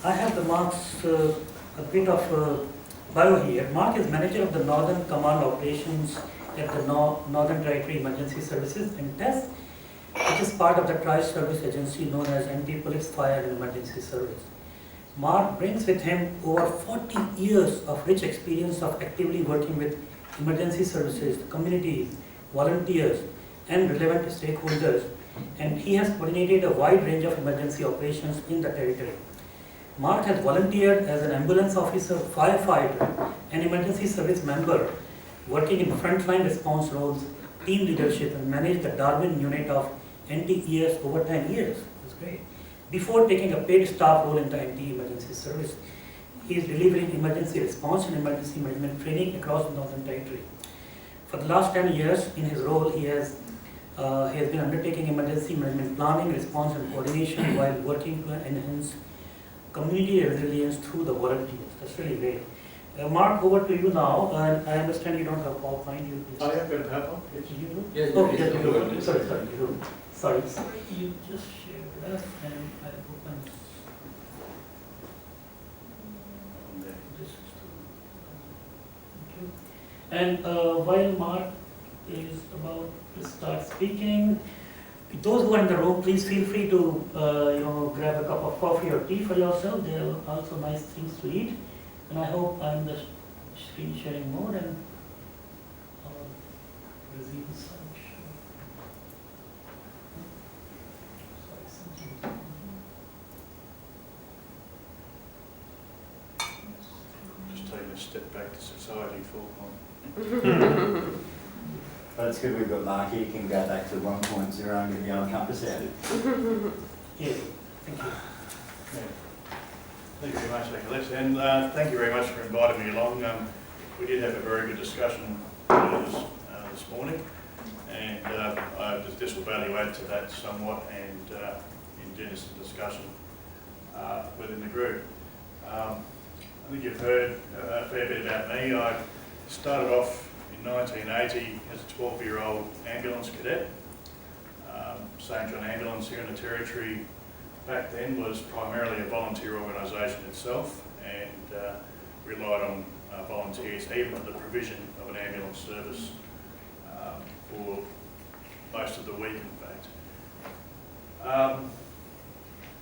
I have the Mark's a bit of bio here. Mark is manager of the Northern Command Operations at the Northern Territory Emergency Services (NTES), which is part of the tri-service agency known as Anti-Police Fire and Emergency Service. Mark brings with him over 40 years of rich experience of actively working with emergency services, communities, volunteers, and relevant stakeholders, and he has coordinated a wide range of emergency operations in the territory. Mark has volunteered as an ambulance officer, firefighter, and emergency service member, working in frontline response roles, team leadership, and managed the Darwin unit of NTES over 10 years. That's great. Before taking a paid staff role in the NTE emergency service, he is delivering emergency response and emergency management training across the Northern Territory. For the last 10 years, in his role, he has been undertaking emergency management planning, response, and coordination while working to enhance community resilience through the volunteers. That's really great. Mark, over to you now. I understand you don't have PowerPoint. I have got a PowerPoint. You do? Yes, Oh, yes, yes, you do. yes. Sorry, you do. Sorry, you just share that and I open this. Thank you. And while Mark is about to start speaking, those who are in the room, please feel free to grab a cup of coffee or tea for yourself. There are also nice things to eat. And I hope I'm in the screen sharing mode and resume the slideshow. Sorry, something. Just taking a step back to society for one. But it's good we've got Mark here, he can go back to 1.0 and get the old compass out. Yeah, thank you. Yeah. Thank you very much, Nicholas, and thank you very much for inviting me along. We did have a very good discussion this morning, and this will value add to that somewhat and engender some discussion within the group. I think you've heard a fair bit about me. I started off in 1980 as a 12-year-old ambulance cadet. St John Ambulance here in the Territory back then was primarily a volunteer organisation itself, and relied on volunteers even for the provision of an ambulance service for most of the week, in fact.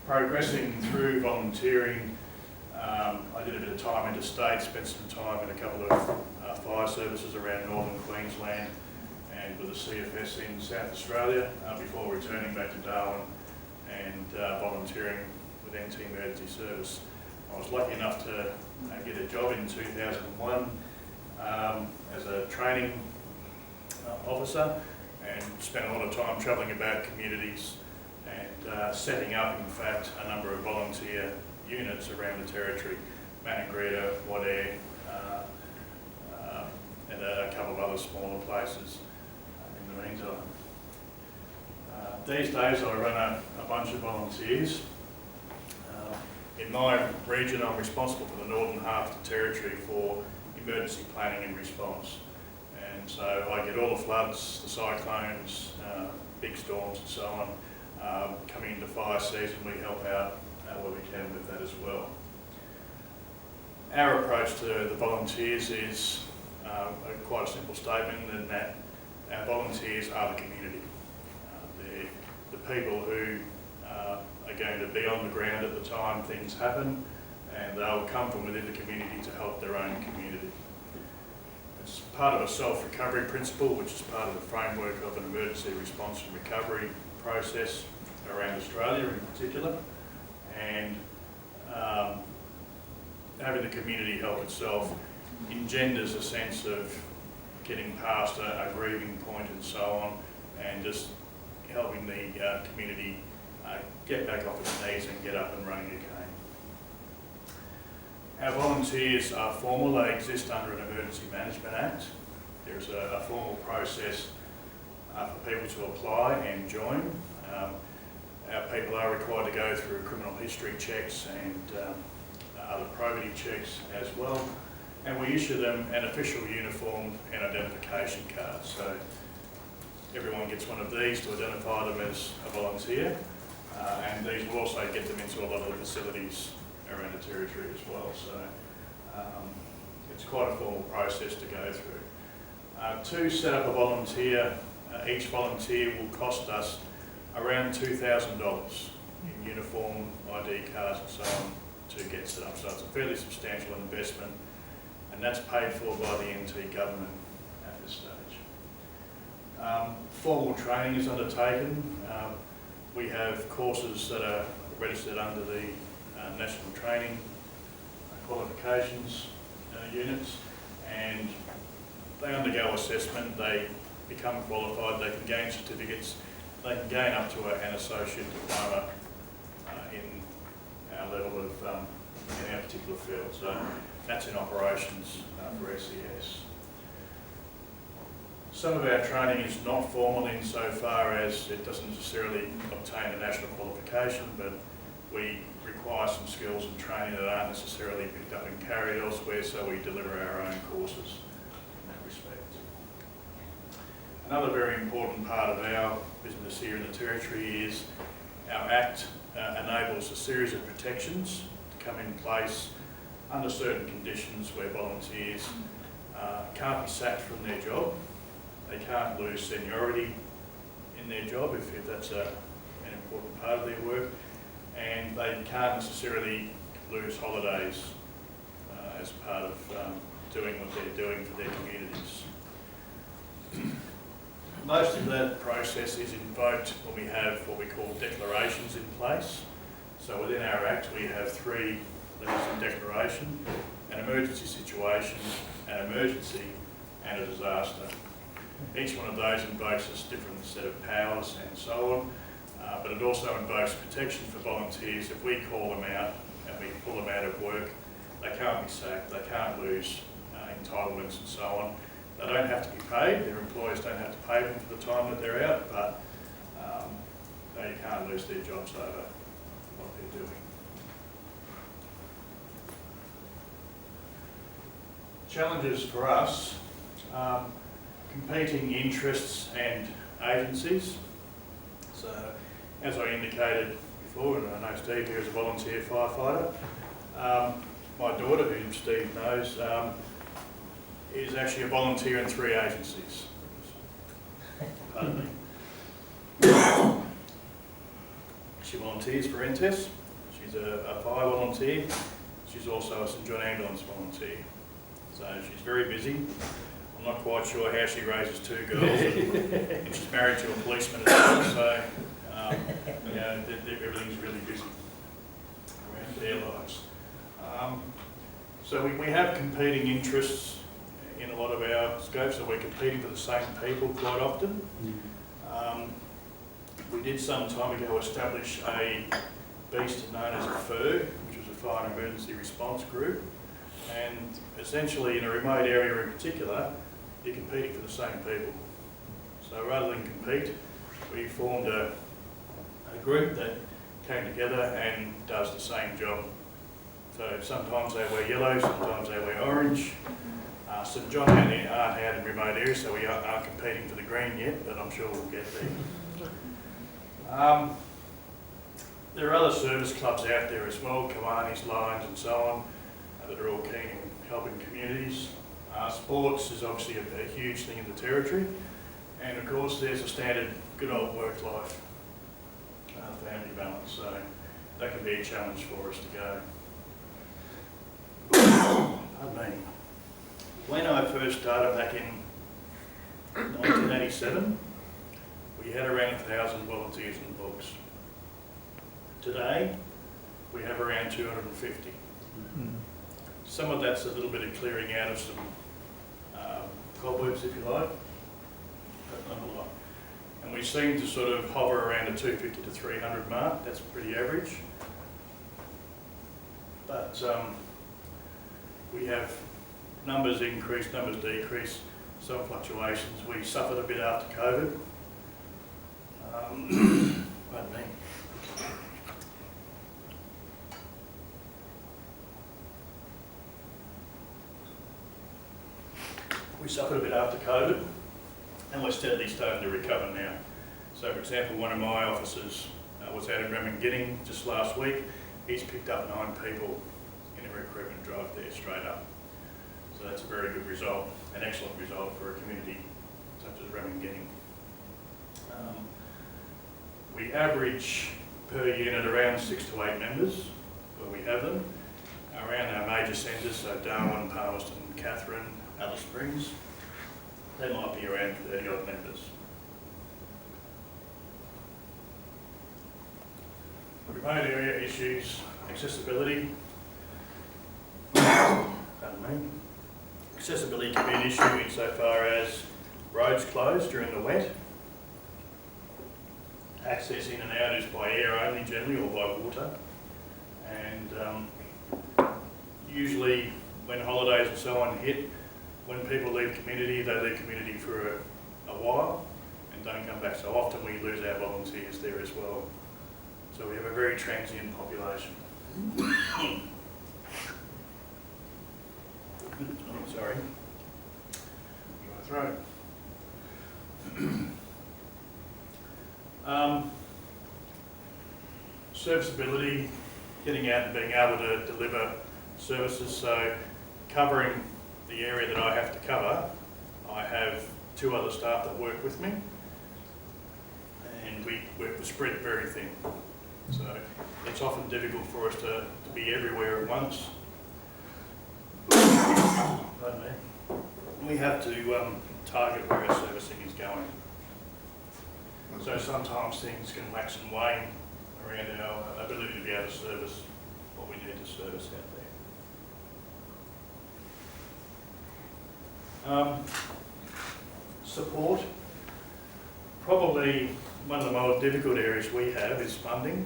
Progressing through volunteering, I did a bit of time interstate, spent some time in a couple of fire services around northern Queensland and with the CFS in South Australia before returning back to Darwin and volunteering with NT Emergency Service. I was lucky enough to get a job in 2001 as a training officer, and spent a lot of time travelling about communities and setting up, in fact, a number of volunteer units around the Territory, Maningrida, Wadair, and a couple of other smaller places in the meantime. These days I run a bunch of volunteers. In my region I'm responsible for the northern half of the Territory for emergency planning and response. And so I get all the floods, the cyclones, big storms and so on. Coming into fire season, we help out where we can with that as well. Our approach to the volunteers is quite a simple statement, in that our volunteers are the community. They're the people who are going to be on the ground at the time things happen, and they'll come from within the community to help their own community. It's part of a self-recovery principle, which is part of the framework of an emergency response and recovery process around Australia in particular, and having the community help itself engenders a sense of getting past a grieving point and so on, and just helping the community get back off its knees and get up and running again. Our volunteers are formal. They exist under an Emergency Management Act. There's a formal process for people to apply and join. Our people are required to go through criminal history checks and other probity checks as well. And we issue them an official uniform and identification card. So everyone gets one of these to identify them as a volunteer. And these will also get them into a lot of the facilities around the territory as well. So it's quite a formal process to go through. To set up a volunteer, each volunteer will cost us around $2,000 in uniform, ID cards and so on to get set up. So it's a fairly substantial investment, and that's paid for by the NT government at this stage. Formal training is undertaken. We have courses that are registered under the National Training Qualifications units, and they undergo assessment, they become qualified, they can gain certificates, they can gain up to an associate diploma in our level of, in our particular field. So that's in operations for SES. Some of our training is not formal insofar as it doesn't necessarily obtain a national qualification, but we require some skills and training that aren't necessarily picked up and carried elsewhere, so we deliver our own courses in that respect. Another very important part of our business here in the Territory is our Act enables a series of protections to come in place under certain conditions where volunteers can't be sacked from their job. They can't lose seniority in their job if that's an important part of their work, and they can't necessarily lose holidays as part of doing what they're doing for their communities. Most of that process is invoked when we have what we call declarations in place. So within our Act we have 3 levels of declaration: an emergency situation, an emergency, and a disaster. Each one of those invokes a different set of powers and so on, but it also invokes protection for volunteers. If we call them out and we pull them out of work, they can't be sacked, they can't lose entitlements and so on. They don't have to be paid, their employers don't have to pay them for the time that they're out, but they can't lose their jobs over what they're doing. Challenges for us, competing interests and agencies. So, as I indicated before, and I know Steve here is a volunteer firefighter, my daughter, who Steve knows, is actually a volunteer in 3 agencies. Pardon me. She volunteers for NTES. She's a fire volunteer. She's also a St John Ambulance volunteer. So she's very busy. I'm not quite sure how she raises 2 girls, and she's married to a policeman as well, so you know, everything's really busy around their lives. So we have competing interests in a lot of our scopes, so we're competing for the same people quite often. We did some time ago establish a beast known as a FIR, which was a Fire and Emergency Response Group, and essentially in a remote area in particular, you're competing for the same people. So rather than compete, we formed a group that came together and does the same job. So sometimes they wear yellow, sometimes they wear orange. St John aren't out in remote areas, so we aren't competing for the green yet, but I'm sure we'll get there. There are other service clubs out there as well, Kiwanis, Lions and so on, that are all keen in helping communities. Sports is obviously a huge thing in the Territory, and of course there's a standard good old work-life family balance, so that can be a challenge for us to go. Pardon me. When I first started back in 1987, we had around 1,000 volunteers in the books. Today, we have around 250. Some of that's a little bit of clearing out of some cobwebs, if you like, but not a lot. And we seem to sort of hover around the 250 to 300 mark. That's pretty average. But we have numbers increase, numbers decrease, some fluctuations. We suffered a bit after COVID. Pardon me. We suffered a bit after COVID, and we're steadily starting to recover now. So, for example, one of my officers was out in Raminginning just last week. he's picked up 9 people in a recruitment drive there straight up. So that's a very good result, an excellent result for a community such as Ramingenning. We average per unit around 6 to 8 members where we have them. Around our major centres, so Darwin, Palmerston, Katherine, Alice Springs, they might be around 30 odd members. Remote area issues, accessibility. Pardon me. Accessibility can be an issue insofar as roads closed during the wet. Access in and out is by air only generally, or by water. And usually when holidays and so on hit, when people leave community, they leave community for a while and don't come back. So often we lose our volunteers there as well. So we have a very transient population. Sorry. My throat. Serviceability, getting out and being able to deliver services. So covering the area that I have to cover, I have 2 other staff that work with me, and we're spread very thin. So it's often difficult for us to be everywhere at once. Pardon me. We have to target where our servicing is going. So sometimes things can wax and wane around our ability to be able to service what we need to service out there. Support. Probably one of the more difficult areas we have is funding.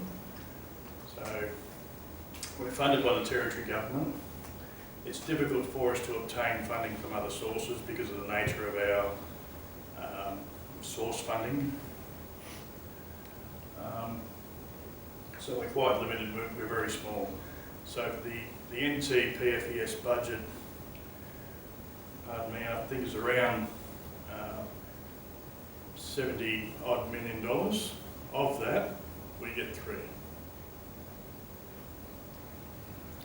So we're funded by the Territory Government. It's difficult for us to obtain funding from other sources because of the nature of our source funding. So we're quite limited, we're very small. So the NTPFES budget, pardon me, I think is around $70 odd million. Of that, we get 3.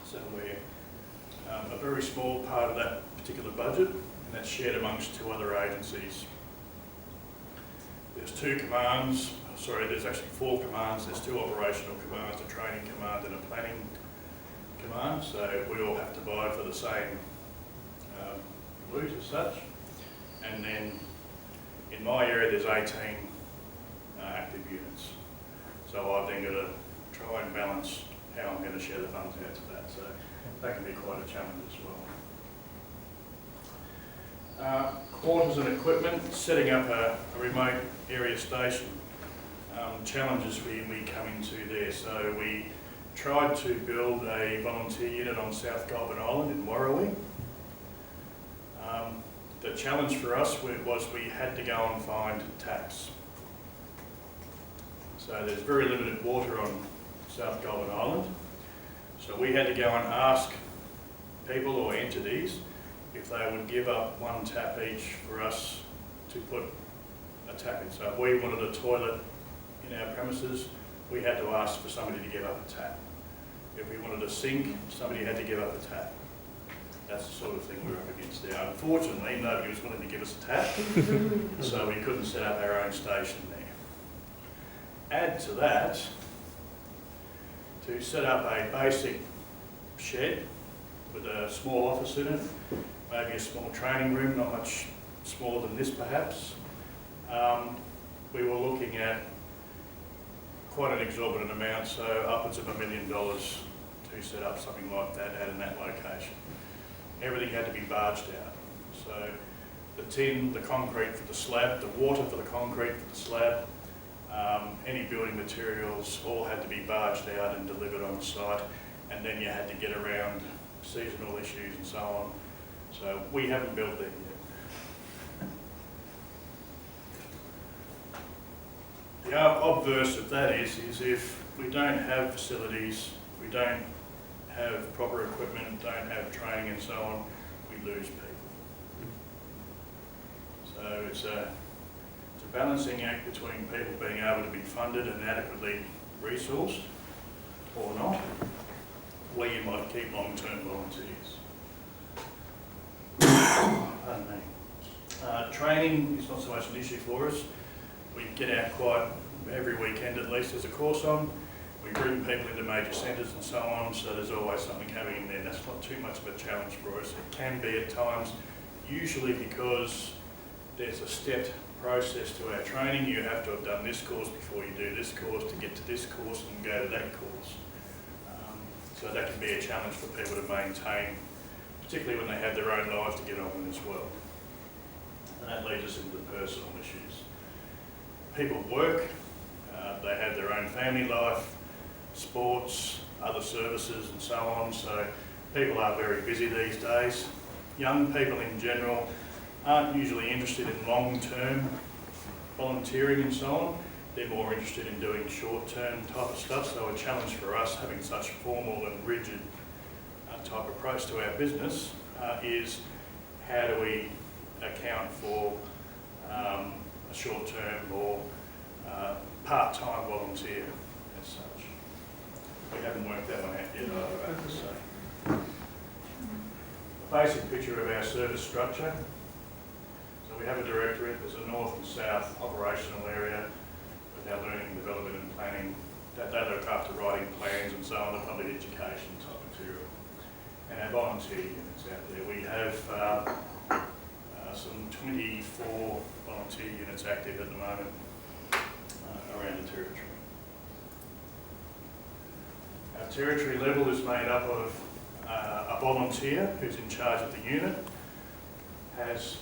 So we're a very small part of that particular budget, and that's shared amongst 2 other agencies. There's 2 commands, sorry, there's actually 4 commands. There's 2 operational commands, a training command and a planning command. So we all have to vie for the same loot as such. And then in my area, there's 18 active units. So I've then got to try and balance how I'm going to share the funds out to that. So that can be quite a challenge as well. Quarters and equipment, setting up a remote area station. Challenges we come into there. So we tried to build a volunteer unit on South Goulburn Island in Warrawee. The challenge for us was we had to go and find taps. So there's very limited water on South Goulburn Island. So we had to go and ask people or entities if they would give up 1 tap each for us to put a tap in. So if we wanted a toilet in our premises, we had to ask for somebody to give up a tap. If we wanted a sink, somebody had to give up a tap. That's the sort of thing we're up against now. Unfortunately, nobody was willing to give us a tap, so we couldn't set up our own station there. Add to that, to set up a basic shed with a small office in it, maybe a small training room, not much smaller than this perhaps. We were looking at quite an exorbitant amount, so upwards of $1 million to set up something like that out in that location. Everything had to be barged out. So the tin, the concrete for the slab, the water for the concrete for the slab, any building materials all had to be barged out and delivered on the site, and then you had to get around seasonal issues and so on. So we haven't built that yet. The obverse of that is if we don't have facilities, we don't have proper equipment, don't have training and so on, we lose people. So it's a balancing act between people being able to be funded and adequately resourced or not. where you might keep long-term volunteers. Pardon me. Training is not so much an issue for us. We get out quite every weekend at least as a course on. We bring people into major centres and so on, so there's always something happening in there. That's not too much of a challenge for us. It can be at times, usually because there's a stepped process to our training. You have to have done this course before you do this course to get to this course and go to that course. So that can be a challenge for people to maintain, particularly when they have their own lives to get on with as well. And that leads us into the personal issues. People work, they have their own family life, sports, other services and so on, so people are very busy these days. Young people in general aren't usually interested in long-term volunteering and so on. They're more interested in doing short-term type of stuff, so a challenge for us having such formal and rigid type approach to our business is how do we account for a short-term or part-time volunteer as such. We haven't worked that one out yet, I have to say. A basic picture of our service structure. So we have a directorate, there's a north and south operational area with our learning, development and planning. They look after writing plans and so on, the public education type material. And our volunteer units out there. We have some 24 volunteer units active at the moment around the territory. Our territory level is made up of a volunteer who's in charge of the unit, has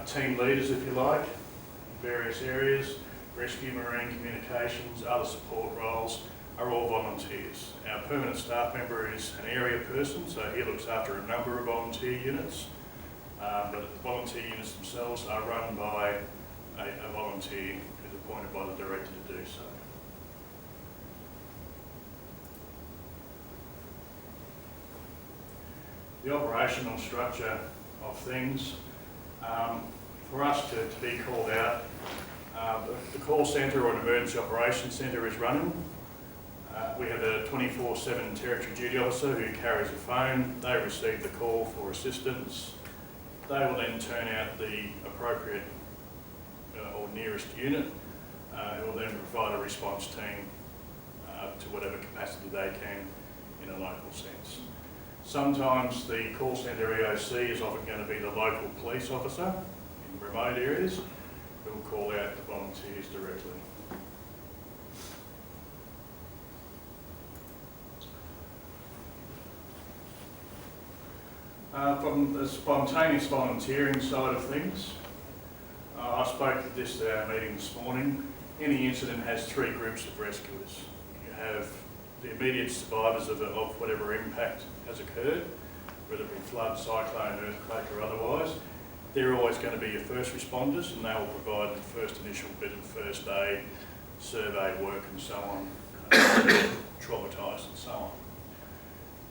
team leaders, if you like, in various areas, rescue, marine communications, other support roles are all volunteers. Our permanent staff member is an area person, so he looks after a number of volunteer units, but the volunteer units themselves are run by a volunteer who's appointed by the director to do so. The operational structure of things, for us to be called out, the call centre or an emergency operations centre is running. We have a 24/7 territory duty officer who carries a phone. They receive the call for assistance. They will then turn out the appropriate or nearest unit who will then provide a response team to whatever capacity they can in a local sense. Sometimes the call centre EOC is often going to be the local police officer in remote areas who will call out the volunteers directly. From the spontaneous volunteering side of things, I spoke to this at our meeting this morning. Any incident has three groups of rescuers. You have the immediate survivors of whatever impact has occurred, whether it be flood, cyclone, earthquake or otherwise. They're always going to be your first responders, and they will provide the first initial bit of first aid, survey work and so on, traumatised and so on.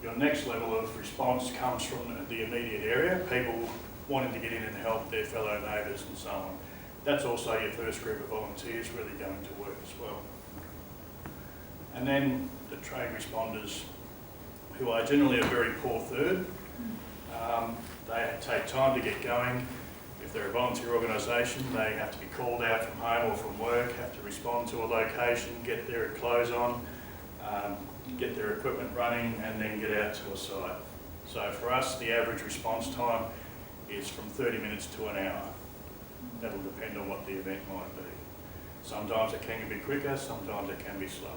Your next level of response comes from the immediate area, people wanting to get in and help their fellow neighbours and so on. That's also your first group of volunteers really going to work as well. And then the trained responders, who are generally a very poor third. They take time to get going. If they're a volunteer organisation, they have to be called out from home or from work, have to respond to a location, get their clothes on, get their equipment running and then get out to a site. So for us, the average response time is from 30 minutes to an hour. That'll depend on what the event might be. Sometimes it can be quicker, sometimes it can be slower.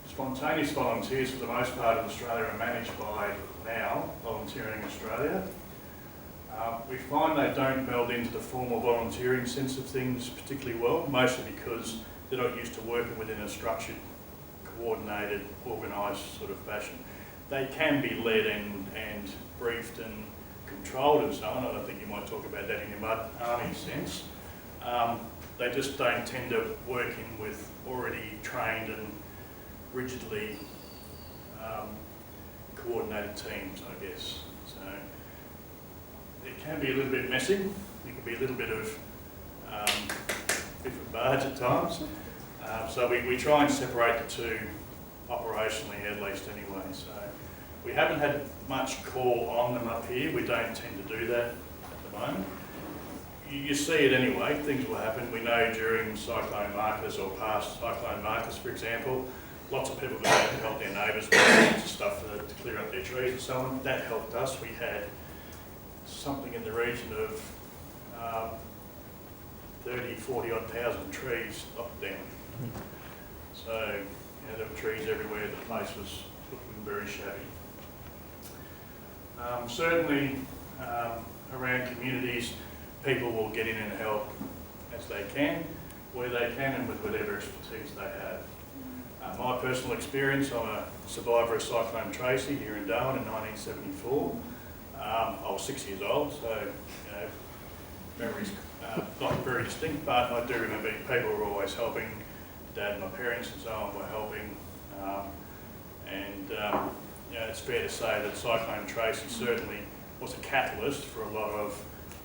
Spontaneous volunteers, for the most part in Australia, are managed by now Volunteering Australia. We find they don't meld into the formal volunteering sense of things particularly well, mostly because they're not used to working within a structured, coordinated, organised sort of fashion. They can be led and briefed and controlled and so on. I don't think you might talk about that in your army sense. They just don't tend to work in with already trained and rigidly coordinated teams, I guess. So it can be a little bit messy. It can be a little bit of different barge at times. So we try and separate the two operationally at least anyway. So we haven't had much call on them up here. We don't tend to do that at the moment. You see it anyway, things will happen. We know during Cyclone Marcus or past Cyclone Marcus, for example, lots of people go out to help their neighbours with stuff to clear up their trees and so on. That helped us. We had something in the region of 30, 40 odd thousand trees knocked down. So, you know, there were trees everywhere. The place was looking very shabby. Certainly, around communities, people will get in and help as they can, where they can, and with whatever expertise they have. My personal experience, I'm a survivor of Cyclone Tracy here in Darwin in 1974. I was 6 years old, so you know, memories not very distinct, but I do remember people were always helping. Dad and my parents and so on were helping. You know, it's fair to say that Cyclone Tracy certainly was a catalyst for a lot of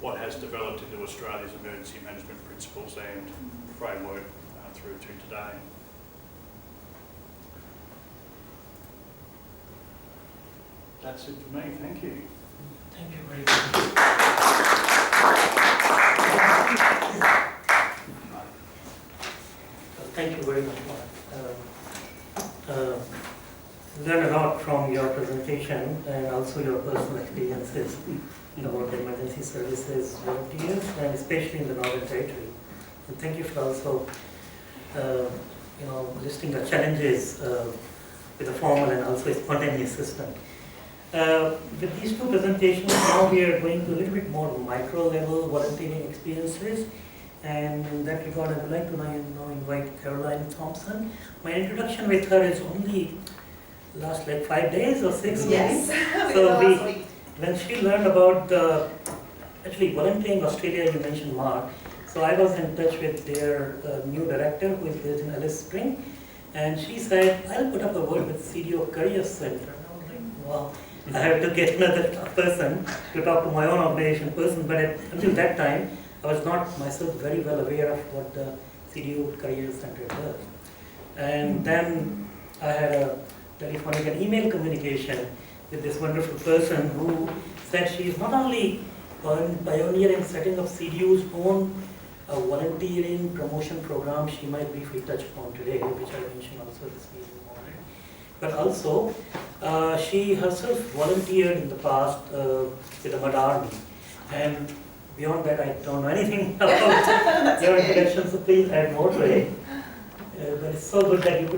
what has developed into Australia's emergency management principles and framework through to today. That's it for me, thank you. Thank you very much. Thank you very much, Mark. Learned a lot from your presentation and also your personal experiences about the emergency services volunteers, and especially in the Northern Territory. And thank you for also, listing the challenges with a formal and also a spontaneous system. With these two presentations, now we are going to a little bit more micro level volunteering experiences. And in that regard, I would like to now invite Caroline Thompson. My introduction with her is only last like 5 days or 6 days. Yes, So when she learned about actually volunteering Australia, you mentioned Mark. So I was in touch with their new director who is based in Alice Spring, and she said, I'll put up a word with CDO Career Center. And I was like, wow, I have to get another person to talk to my own organization person, but until that time, I was not myself very well aware of what the CDO Career Center does. And then I had a telephonic and email communication with this wonderful person who said she is not only pioneering setting up CDU's own volunteering promotion program she might briefly touch upon today, which I mentioned also this morning, but also she herself volunteered in the past with the Mud Army. And beyond that, I don't know anything about your introduction, so please add more to it. But it's so good that you could